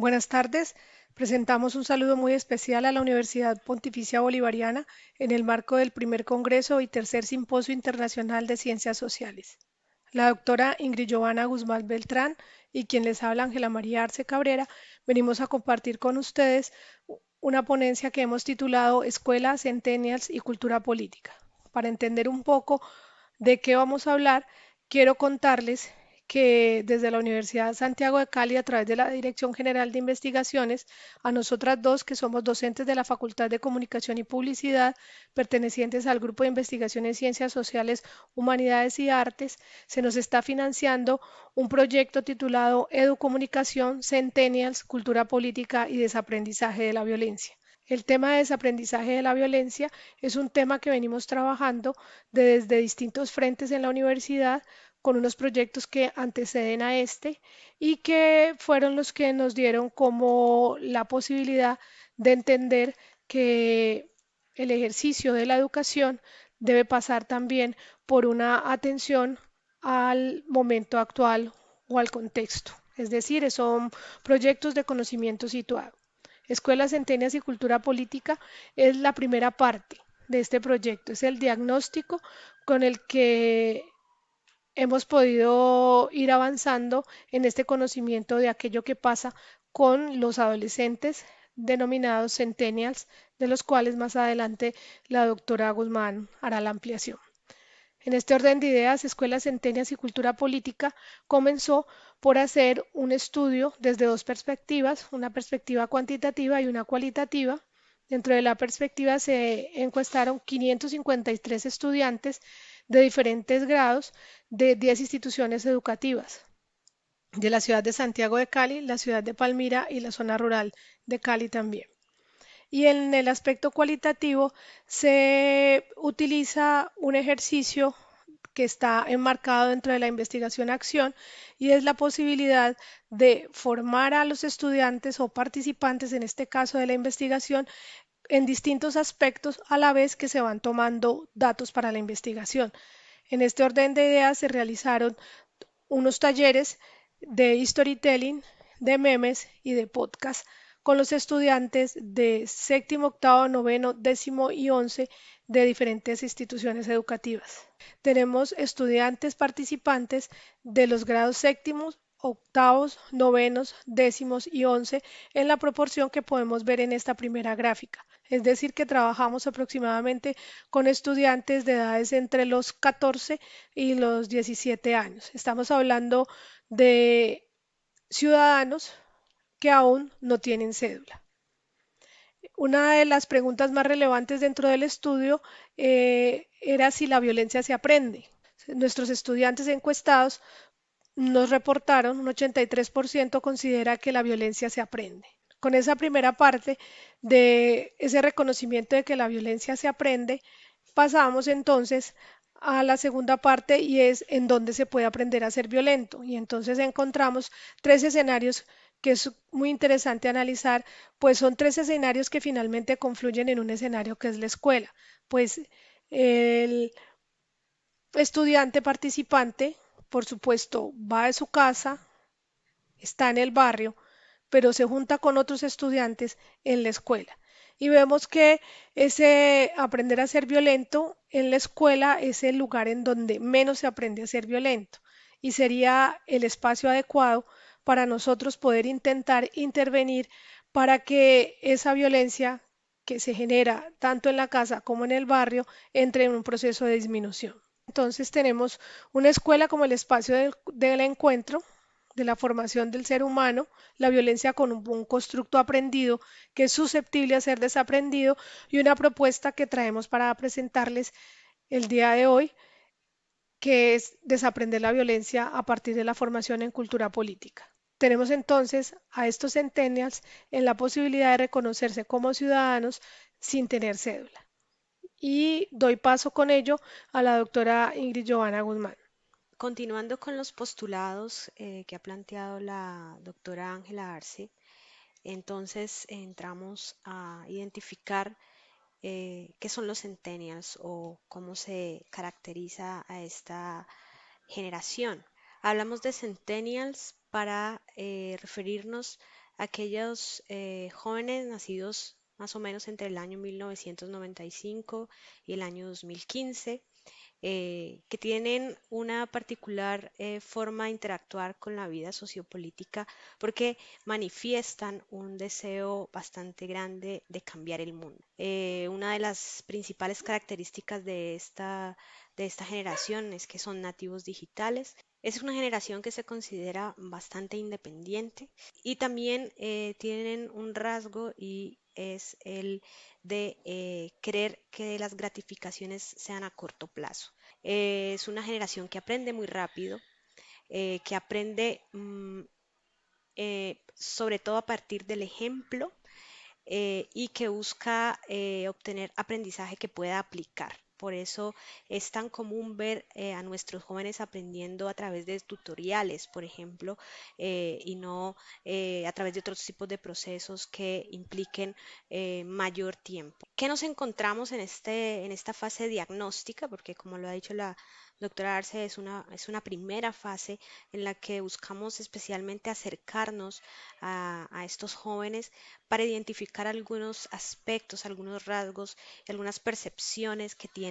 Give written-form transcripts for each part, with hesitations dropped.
Buenas tardes. Presentamos un saludo muy especial a la Universidad Pontificia Bolivariana en el marco del primer Congreso y tercer Simposio Internacional de Ciencias Sociales. La doctora Ingrid Giovanna Guzmán Beltrán y quien les habla Ángela María Arce Cabrera, venimos a compartir con ustedes una ponencia que hemos titulado Escuela, Centennials y Cultura Política. Para entender un poco de qué vamos a hablar, quiero contarles que desde la Universidad Santiago de Cali, a través de la Dirección General de Investigaciones, a nosotras dos, que somos docentes de la Facultad de Comunicación y Publicidad, pertenecientes al Grupo de Investigación en Ciencias Sociales, Humanidades y Artes, se nos está financiando un proyecto titulado Educomunicación, Centennials, Cultura Política y Desaprendizaje de la Violencia. El tema de desaprendizaje de la violencia es un tema que venimos trabajando desde distintos frentes en la universidad con unos proyectos que anteceden a este y que fueron los que nos dieron como la posibilidad de entender que el ejercicio de la educación debe pasar también por una atención al momento actual o al contexto. Es decir, son proyectos de conocimiento situado. Escuelas, Centenias y Cultura Política es la primera parte de este proyecto, es el diagnóstico con el que hemos podido ir avanzando en este conocimiento de aquello que pasa con los adolescentes denominados centennials, de los cuales más adelante la doctora Guzmán hará la ampliación. En este orden de ideas, Escuelas Centenias y Cultura Política comenzó por hacer un estudio desde dos perspectivas, una perspectiva cuantitativa y una cualitativa. Dentro de la perspectiva se encuestaron 553 estudiantes de diferentes grados de 10 instituciones educativas de la ciudad de Santiago de Cali, la ciudad de Palmira y la zona rural de Cali también. Y en el aspecto cualitativo se utiliza un ejercicio que está enmarcado dentro de la investigación-acción y es la posibilidad de formar a los estudiantes o participantes, en este caso de la investigación, en distintos aspectos a la vez que se van tomando datos para la investigación. En este orden de ideas se realizaron unos talleres de storytelling, de memes y de podcast con los estudiantes de séptimo, octavo, noveno, décimo y once de diferentes instituciones educativas. Tenemos estudiantes participantes de los grados séptimos, octavos, novenos, décimos y once en la proporción que podemos ver en esta primera gráfica. Es decir, que trabajamos aproximadamente con estudiantes de edades entre los 14 y los 17 años. Estamos hablando de ciudadanos que aún no tienen cédula. Una de las preguntas más relevantes dentro del estudio era si la violencia se aprende. Nuestros estudiantes encuestados nos reportaron, un 83% considera que la violencia se aprende. Con esa primera parte de ese reconocimiento de que la violencia se aprende, pasamos entonces a la segunda parte y es en dónde se puede aprender a ser violento. Y entonces encontramos tres escenarios que es muy interesante analizar, pues son tres escenarios que finalmente confluyen en un escenario que es la escuela. Pues el estudiante participante, por supuesto, va de su casa, está en el barrio, pero se junta con otros estudiantes en la escuela. Y vemos que ese aprender a ser violento en la escuela es el lugar en donde menos se aprende a ser violento y sería el espacio adecuado para nosotros poder intentar intervenir para que esa violencia que se genera tanto en la casa como en el barrio entre en un proceso de disminución. Entonces tenemos una escuela como el espacio del encuentro, de la formación del ser humano, la violencia con un constructo aprendido que es susceptible a ser desaprendido y una propuesta que traemos para presentarles el día de hoy, que es desaprender la violencia a partir de la formación en cultura política. Tenemos entonces a estos centennials en la posibilidad de reconocerse como ciudadanos sin tener cédula. Y doy paso con ello a la doctora Ingrid Giovanna Guzmán. Continuando con los postulados que ha planteado la doctora Ángela Arce, entonces entramos a identificar qué son los centennials o cómo se caracteriza a esta generación. Hablamos de centennials para referirnos aquellos jóvenes nacidos más o menos entre el año 1995 y el año 2015, que tienen una particular forma de interactuar con la vida sociopolítica porque manifiestan un deseo bastante grande de cambiar el mundo. Una de las principales características de esta generación es que son nativos digitales. Es una generación que se considera bastante independiente y también tienen un rasgo y es el de querer que las gratificaciones sean a corto plazo. Es una generación que aprende muy rápido, que aprende sobre todo a partir del ejemplo y que busca obtener aprendizaje que pueda aplicar. Por eso es tan común ver a nuestros jóvenes aprendiendo a través de tutoriales, por ejemplo, y no a través de otros tipos de procesos que impliquen mayor tiempo. ¿Qué nos encontramos en esta fase diagnóstica? Porque como lo ha dicho la doctora Arce, es una primera fase en la que buscamos especialmente acercarnos a estos jóvenes para identificar algunos aspectos, algunos rasgos y algunas percepciones que tienen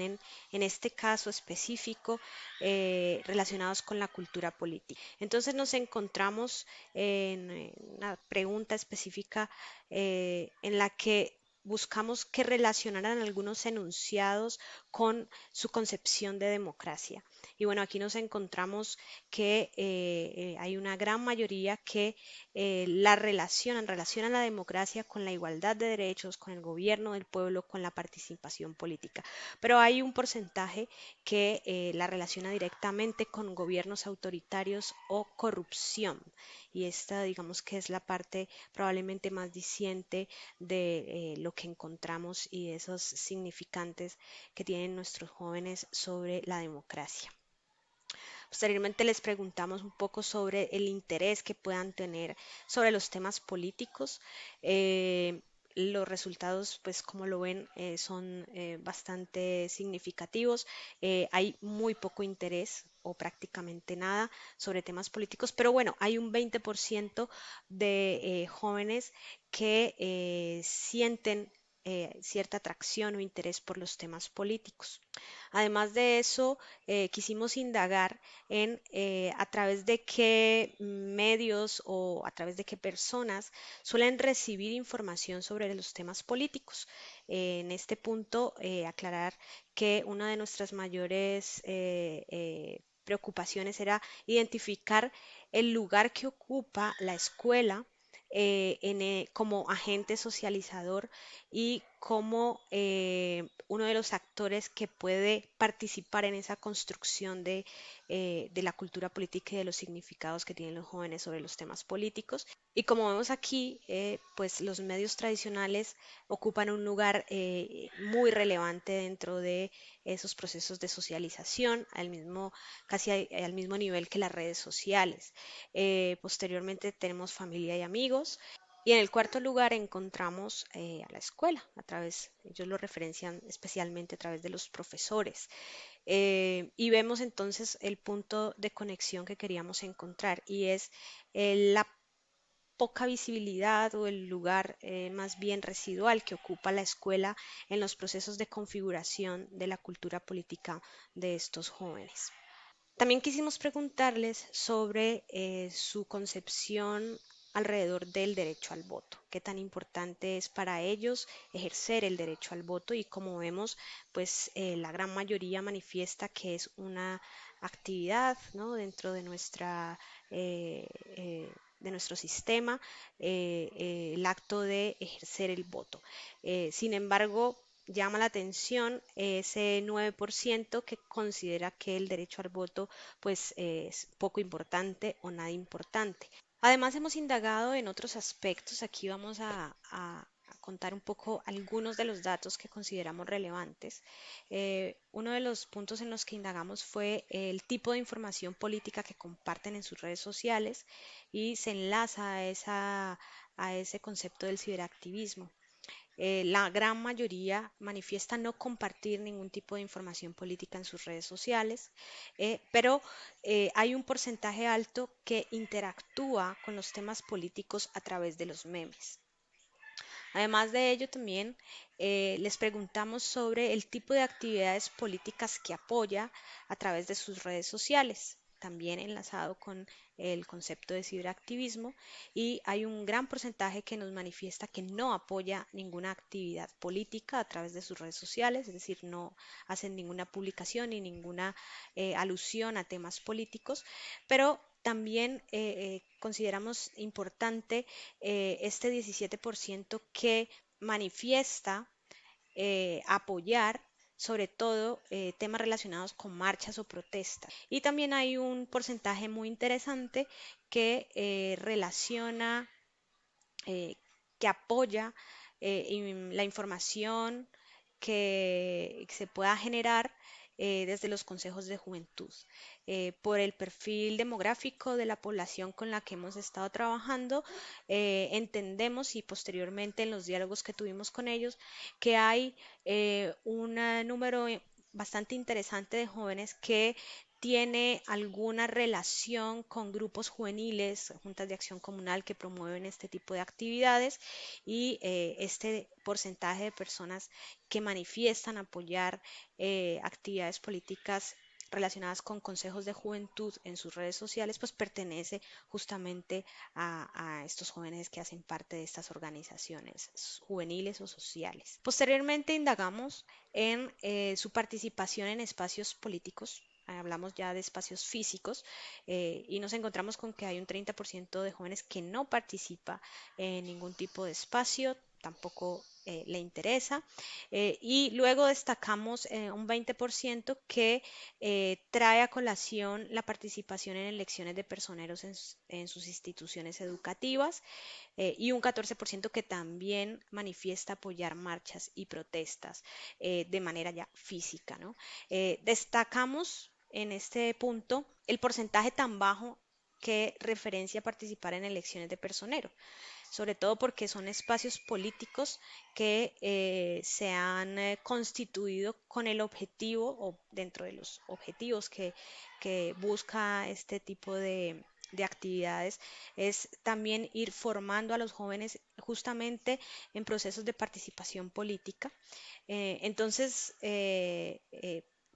en este caso específico relacionados con la cultura política. Entonces nos encontramos en una pregunta específica en la que buscamos que relacionaran algunos enunciados con su concepción de democracia. Y bueno, aquí nos encontramos que hay una gran mayoría que relacionan la democracia con la igualdad de derechos, con el gobierno del pueblo, con la participación política. Pero hay un porcentaje que la relaciona directamente con gobiernos autoritarios o corrupción. Y esta, digamos que es la parte probablemente más diciente de lo que encontramos y de esos significantes que tienen nuestros jóvenes sobre la democracia. Posteriormente les preguntamos un poco sobre el interés que puedan tener sobre los temas políticos. Los resultados, pues como lo ven, son bastante significativos. Hay muy poco interés o prácticamente nada sobre temas políticos, pero bueno, hay un 20% de jóvenes que sienten cierta atracción o interés por los temas políticos. Además de eso, quisimos indagar en a través de qué medios o a través de qué personas suelen recibir información sobre los temas políticos. En este punto, aclarar que una de nuestras mayores preocupaciones era identificar el lugar que ocupa la escuela como agente socializador y como uno de los actores que puede participar en esa construcción de la cultura política y de los significados que tienen los jóvenes sobre los temas políticos. Y como vemos aquí, pues los medios tradicionales ocupan un lugar muy relevante dentro de esos procesos de socialización, casi al mismo nivel que las redes sociales. Posteriormente tenemos familia y amigos. Y en el cuarto lugar encontramos a la escuela, ellos lo referencian especialmente a través de los profesores. Y vemos entonces el punto de conexión que queríamos encontrar y es la poca visibilidad o el lugar más bien residual que ocupa la escuela en los procesos de configuración de la cultura política de estos jóvenes. También quisimos preguntarles sobre su concepción alrededor del derecho al voto, qué tan importante es para ellos ejercer el derecho al voto y como vemos, pues la gran mayoría manifiesta que es una actividad, ¿no? dentro eh, eh, de nuestro sistema, el acto de ejercer el voto. Sin embargo, llama la atención ese 9% que considera que el derecho al voto pues es poco importante o nada importante. Además hemos indagado en otros aspectos. Aquí vamos a contar un poco algunos de los datos que consideramos relevantes. Uno de los puntos en los que indagamos fue el tipo de información política que comparten en sus redes sociales y se enlaza a ese concepto del ciberactivismo. La gran mayoría manifiesta no compartir ningún tipo de información política en sus redes sociales, pero hay un porcentaje alto que interactúa con los temas políticos a través de los memes. Además de ello, también les preguntamos sobre el tipo de actividades políticas que apoya a través de sus redes sociales, también enlazado con el concepto de ciberactivismo, y hay un gran porcentaje que nos manifiesta que no apoya ninguna actividad política a través de sus redes sociales, es decir, no hacen ninguna publicación ni ninguna alusión a temas políticos, pero también consideramos importante este 17% que manifiesta apoyar sobre todo temas relacionados con marchas o protestas. Y también hay un porcentaje muy interesante que relaciona, eh, que apoya la información que se pueda generar desde los consejos de juventud. Por el perfil demográfico de la población con la que hemos estado trabajando, entendemos y posteriormente en los diálogos que tuvimos con ellos que hay un número bastante interesante de jóvenes que tiene alguna relación con grupos juveniles, juntas de acción comunal que promueven este tipo de actividades y este porcentaje de personas que manifiestan apoyar actividades políticas relacionadas con consejos de juventud en sus redes sociales, pues pertenece justamente a estos jóvenes que hacen parte de estas organizaciones juveniles o sociales. Posteriormente indagamos en su participación en espacios políticos. Hablamos ya de espacios físicos y nos encontramos con que hay un 30% de jóvenes que no participa en ningún tipo de espacio, tampoco le interesa. Y luego destacamos un 20% que trae a colación la participación en elecciones de personeros en sus instituciones educativas y un 14% que también manifiesta apoyar marchas y protestas de manera ya física, ¿no? Destacamos en este punto el porcentaje tan bajo que referencia a participar en elecciones de personero, sobre todo porque son espacios políticos que se han constituido con el objetivo o dentro de los objetivos que busca este tipo de actividades es también ir formando a los jóvenes justamente en procesos de participación política. Entonces,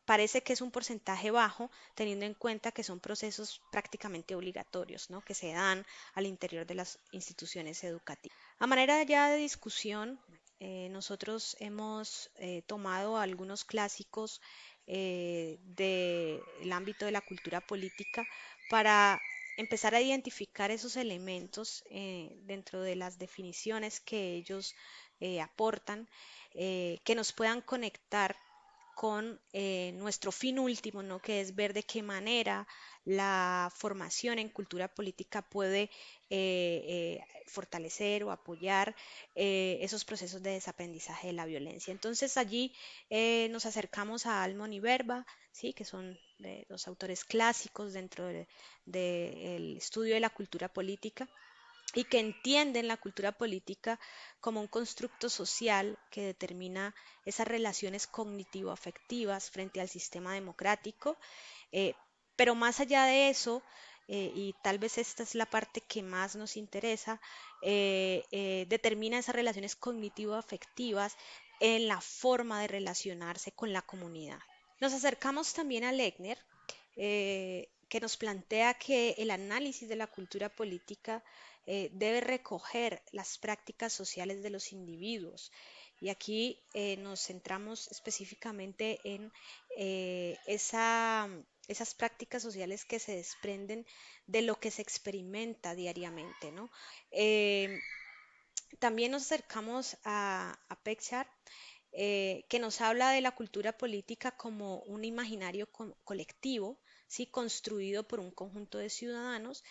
parece que es un porcentaje bajo, teniendo en cuenta que son procesos prácticamente obligatorios, ¿no? Que se dan al interior de las instituciones educativas. A manera ya de discusión, nosotros hemos tomado algunos clásicos del ámbito de la cultura política para empezar a identificar esos elementos dentro de las definiciones que ellos aportan, que nos puedan conectar con nuestro fin último, ¿no? Que es ver de qué manera la formación en cultura política puede fortalecer o apoyar esos procesos de desaprendizaje de la violencia. Entonces allí nos acercamos a Almon y Verba, ¿sí? Que son los autores clásicos dentro del estudio de la cultura política y que entienden la cultura política como un constructo social que determina esas relaciones cognitivo-afectivas frente al sistema democrático. eh, pero más allá de eso, y tal vez esta es la parte que más nos interesa, determina esas relaciones cognitivo-afectivas en la forma de relacionarse con la comunidad. Nos acercamos también a Lechner, que nos plantea que el análisis de la cultura política debe recoger las prácticas sociales de los individuos. Y aquí nos centramos específicamente en esas prácticas sociales que se desprenden de lo que se experimenta diariamente, ¿no? Eh, También nos acercamos a Pexar, que nos habla de la cultura política como un imaginario colectivo, ¿sí? Construido por un conjunto de ciudadanos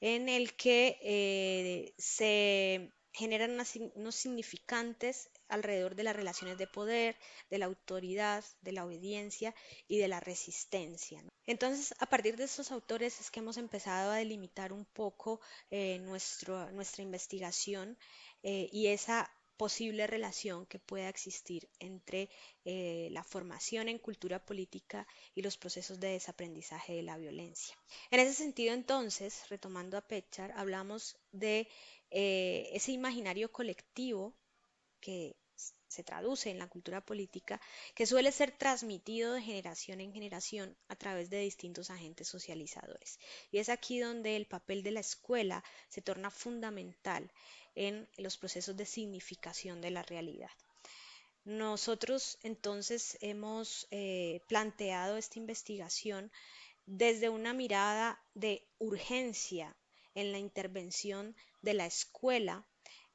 en el que se generan unos significantes alrededor de las relaciones de poder, de la autoridad, de la obediencia y de la resistencia, ¿no? Entonces, a partir de estos autores es que hemos empezado a delimitar un poco nuestra investigación y esa posible relación que pueda existir entre la formación en cultura política y los procesos de desaprendizaje de la violencia. En ese sentido, entonces, retomando a Pechar, hablamos de ese imaginario colectivo que se traduce en la cultura política, que suele ser transmitido de generación en generación a través de distintos agentes socializadores. Y es aquí donde el papel de la escuela se torna fundamental en los procesos de significación de la realidad. Nosotros entonces hemos planteado esta investigación desde una mirada de urgencia en la intervención de la escuela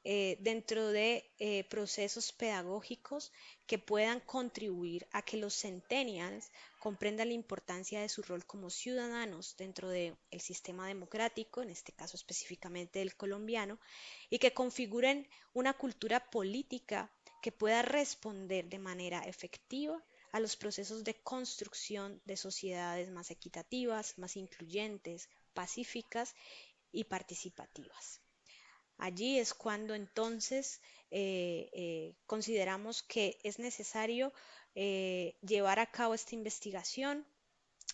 dentro de procesos pedagógicos que puedan contribuir a que los centennials comprendan la importancia de su rol como ciudadanos dentro del sistema democrático, en este caso específicamente el colombiano, y que configuren una cultura política que pueda responder de manera efectiva a los procesos de construcción de sociedades más equitativas, más incluyentes, pacíficas y participativas. Allí es cuando entonces consideramos que es necesario llevar a cabo esta investigación,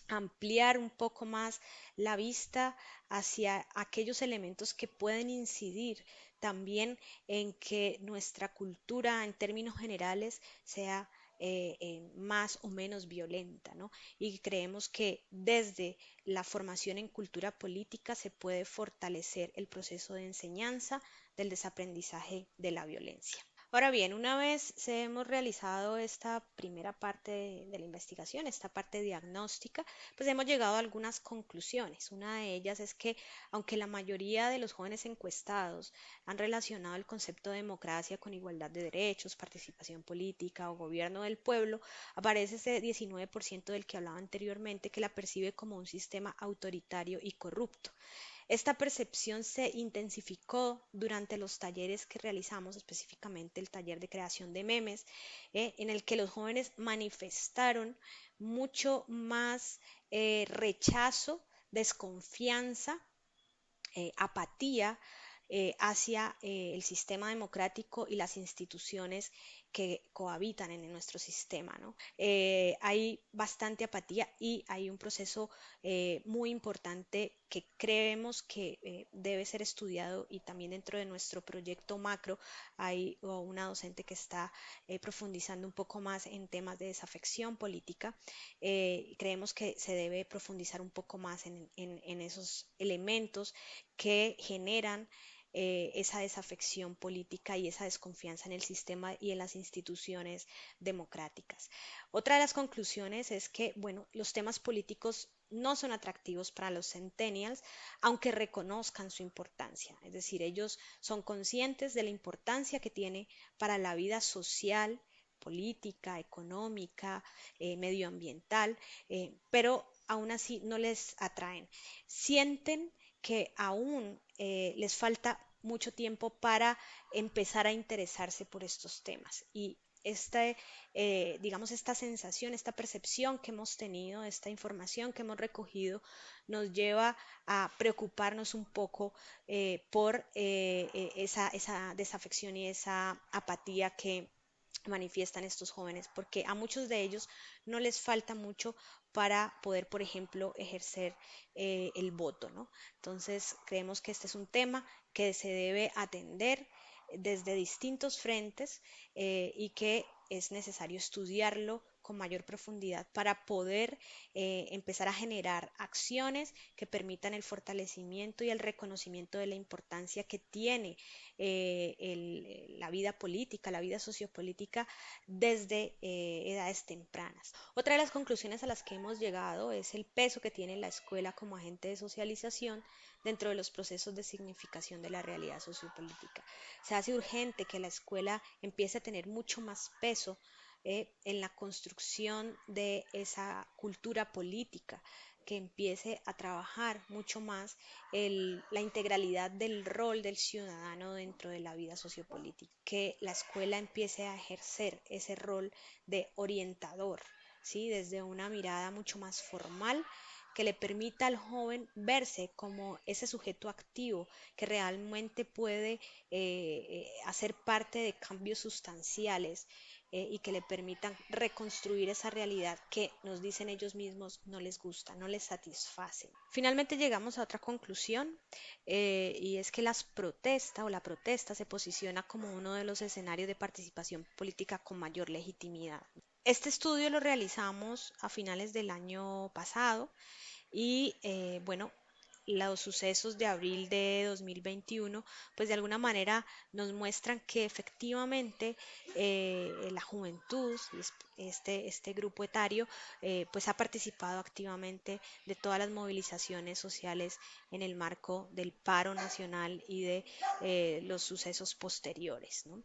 ampliar un poco más la vista hacia aquellos elementos que pueden incidir también en que nuestra cultura en términos generales sea más o menos violenta, ¿no? Y creemos que desde la formación en cultura política se puede fortalecer el proceso de enseñanza del desaprendizaje de la violencia. Ahora bien, una vez se hemos realizado esta primera parte de la investigación, esta parte diagnóstica, pues hemos llegado a algunas conclusiones. Una de ellas es que aunque la mayoría de los jóvenes encuestados han relacionado el concepto de democracia con igualdad de derechos, participación política o gobierno del pueblo, aparece ese 19% del que hablaba anteriormente que la percibe como un sistema autoritario y corrupto. Esta percepción se intensificó durante los talleres que realizamos, específicamente el taller de creación de memes, en el que los jóvenes manifestaron mucho más rechazo, desconfianza, apatía hacia el sistema democrático y las instituciones que cohabitan en nuestro sistema, ¿no? Hay bastante apatía y hay un proceso muy importante que creemos que debe ser estudiado y también dentro de nuestro proyecto macro hay una docente que está profundizando un poco más en temas de desafección política. Creemos que se debe profundizar un poco más en esos elementos que generan esa desafección política y esa desconfianza en el sistema y en las instituciones democráticas. Otra de las conclusiones es que, bueno, los temas políticos no son atractivos para los centennials, aunque reconozcan su importancia. Es decir, ellos son conscientes de la importancia que tiene para la vida social, política, económica, medioambiental, pero aún así no les atraen. Sienten que aún les falta mucho tiempo para empezar a interesarse por estos temas. Y digamos, esta sensación, esta percepción que hemos tenido, esta información que hemos recogido, nos lleva a preocuparnos un poco por esa desafección y esa apatía que manifiestan estos jóvenes, porque a muchos de ellos no les falta mucho para poder, por ejemplo, ejercer el voto, ¿no? Entonces, creemos que este es un tema que se debe atender desde distintos frentes y que es necesario estudiarlo con mayor profundidad para poder empezar a generar acciones que permitan el fortalecimiento y el reconocimiento de la importancia que tiene la vida política, la vida sociopolítica desde edades tempranas. Otra de las conclusiones a las que hemos llegado es el peso que tiene la escuela como agente de socialización dentro de los procesos de significación de la realidad sociopolítica. Se hace urgente que la escuela empiece a tener mucho más peso en la construcción de esa cultura política, que empiece a trabajar mucho más la integralidad del rol del ciudadano dentro de la vida sociopolítica, que la escuela empiece a ejercer ese rol de orientador, ¿sí? Desde una mirada mucho más formal que le permita al joven verse como ese sujeto activo que realmente puede hacer parte de cambios sustanciales y que le permitan reconstruir esa realidad que nos dicen ellos mismos no les gusta, no les satisface. Finalmente llegamos a otra conclusión y es que la protesta se posiciona como uno de los escenarios de participación política con mayor legitimidad. Este estudio lo realizamos a finales del año pasado y bueno, los sucesos de abril de 2021, pues de alguna manera nos muestran que efectivamente la juventud, este grupo etario, pues ha participado activamente de todas las movilizaciones sociales en el marco del paro nacional y de los sucesos posteriores, ¿no?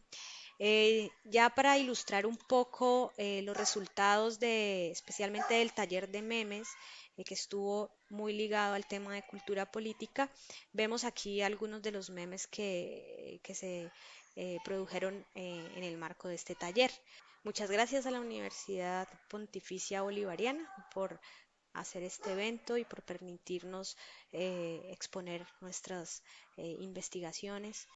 Ya para ilustrar un poco los resultados especialmente del taller de memes, que estuvo muy ligado al tema de cultura política, vemos aquí algunos de los memes que se produjeron en el marco de este taller. Muchas gracias a la Universidad Pontificia Bolivariana por hacer este evento y por permitirnos exponer nuestras investigaciones.